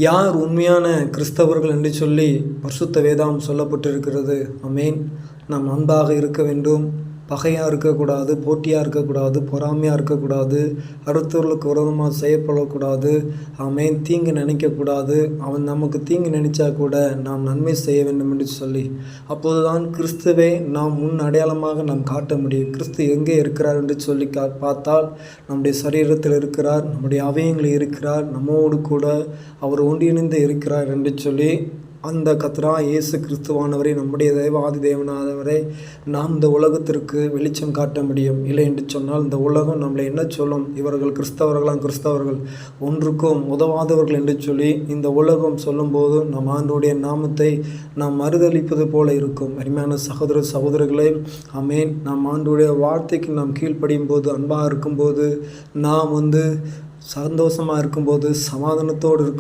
யார் உண்மையான கிறிஸ்தவர்கள் என்று சொல்லி பரிசுத்த வேதாகம் சொல்லப்பட்டிருக்கிறது. ஆமென். நாம் அன்பாக இருக்க வேண்டும், பகையாக இருக்கக்கூடாது, போட்டியாக இருக்கக்கூடாது, பொறாமையாக இருக்கக்கூடாது, அடுத்தவர்களுக்கு விரோதமாக செய்யப்படக்கூடாது. ஆமென். தீங்கு நினைக்கக்கூடாது. அவன் நமக்கு தீங்கு நினைச்சா கூட நாம் நன்மை செய்ய வேண்டும் என்று சொல்லி, அப்போதுதான் கிறிஸ்துவை நாம் முன் அடையாளமாக நாம் காட்ட முடியும். கிறிஸ்து எங்கே இருக்கிறார் என்று சொல்லி பார்த்தால் நம்முடைய சரீரத்தில் இருக்கிறார், நம்முடைய அவயங்களில் இருக்கிறார், நம்மோடு கூட அவர் ஒன்றிணைந்து இருக்கிறார் என்று சொல்லி அந்த கர்த்தராகிய இயேசு கிறிஸ்துவானவரை, நம்முடைய தேவாதி தேவனானவரை நாம் இந்த உலகத்திற்கு வெளிச்சம் காட்ட முடியும். இல்லை என்று சொன்னால் இந்த உலகம் நம்மளை என்ன சொல்லும்? இவர்கள் கிறிஸ்தவர்கள் ஒன்றுக்கும் உதவாதவர்கள் என்று சொல்லி இந்த உலகம் சொல்லும்போது நம் ஆண்டவருடைய நாமத்தை நாம் மறுதளிப்பது போல இருக்கும். அருமையான சகோதர சகோதரர்களே, ஆமென். நாம் ஆண்டவருடைய வார்த்தைக்கு நாம் கீழ்ப்படியும் போது, அன்பாக இருக்கும்போது, நாம் சந்தோஷமாக இருக்கும்போது, சமாதானத்தோடு இருக்கும்